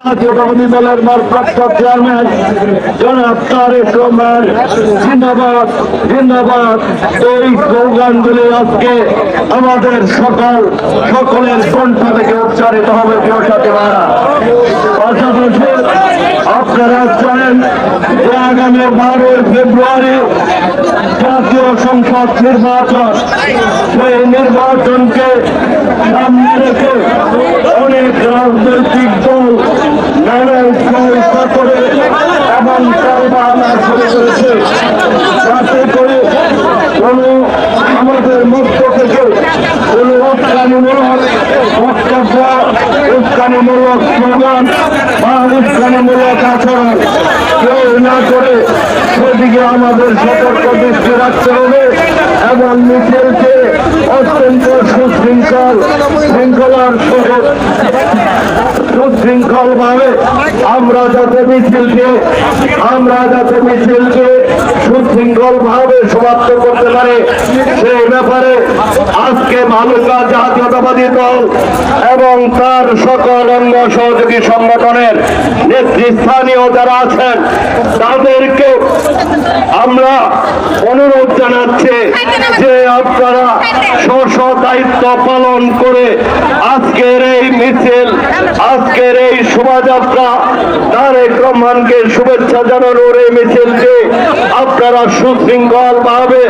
জাতীয়তাবাদী দলের ভারপ্রাপ্ত চেয়ারম্যান জনাব তারেক রহমান জিন্দাবাদ জিন্দাবাদ। এই স্লোগানগুলি আজকে আমাদের সকলের কণ্ঠ থেকে উচ্চারিত হবে। প্রিয় সাথীরা, পাশাপাশি আপনারা জানেন যে আগামী 12 ফেব্রুয়ারি জাতীয় সংসদ নির্বাচন। সেই নির্বাচনকে সামনে রেখে অনেক রাজনৈতিক দল নানান সহায়তা করে এবং তালবাহানা শুরু করেছে, যাতে করে আমাদের মধ্য থেকে কোন উস্কানিমূলক বক্তব্য, উস্কানিমূলক স্লোগান বা উস্কানিমূলক আচরণ কেউ না করে সেদিকে আমাদের সতর্ক দৃষ্টি রাখতে হবে এবং মিছিলকে অত্যন্ত শৃঙ্খলার সহ সুশৃঙ্খল ভাবে আমরা যাতে মিছিলকে সুশৃঙ্খল ভাবে সমাপ্ত করতে পারে সেই ব্যাপারে আজকে ভালুকা জাতীয়তাবাদী দল এবং তার সকল অঙ্গ সহযোগী সংগঠনের নেতৃস্থানীয় যারা আছেন তাদেরকে আমরা অনুরোধ জানাচ্ছি যে আপনারা স্ব দায়িত্ব পালন করে আজকের এই মিছিল, আজকের এই শোভাযাত্রা, তারেক রহমানকে শুভেচ্ছা জানানোর এই মিছিলকে আপনারা সুশৃঙ্খল ভাবে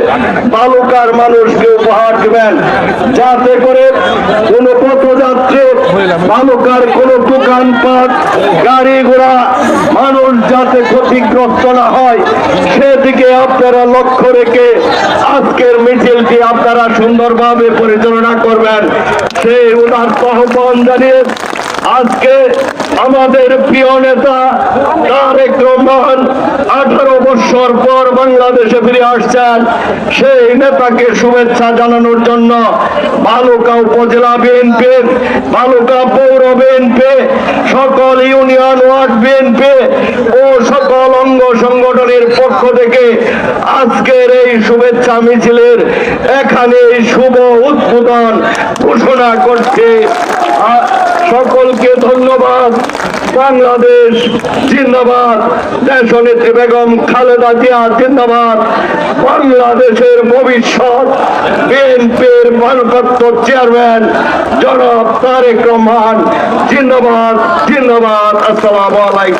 বালুকার মানুষকে উপহার দেবেন, যাতে করে কোন পথযাত্রী, বালুকার কোন দোকানপাট, গাড়ি ঘোড়া, মানুষ যাতে ক্ষতিগ্রস্ত না হয় সেদিকে আপনারা লক্ষ্য রেখে আজকের মিছিলটি আপনারা সুন্দরভাবে পরিচালনা করবেন সেই উদাত্ত আহ্বান জানিয়ে আজকে আমাদের প্রিয় নেতা তারেক রহমান 18 বছর পর বাংলাদেশে ফিরে আসছেন, সেই নেতাকে শুভেচ্ছা জানানোর জন্য ভালুকা উপজেলা বিএনপি, ভালুকা পৌর বিএনপি, সকল ইউনিয়ন ওয়ার্ড বিএনপি ও সকল অঙ্গ সংগঠনের পক্ষ থেকে আজকের এই শুভেচ্ছা মিছিলের এখানে শুভ উদ্বোধন ঘোষণা করছে। সকলকে ধন্যবাদ। বাংলাদেশ জিন্দাবাদ, দেশনেত্রী বেগম খালেদা জিয়া জিন্দাবাদ, বাংলাদেশের ভবিষ্যৎ বিএনপির ভারপ্রাপ্ত চেয়ারম্যান জনাব তারেক রহমান জিন্দাবাদ জিন্দাবাদ। আসসালামু আলাইকুম।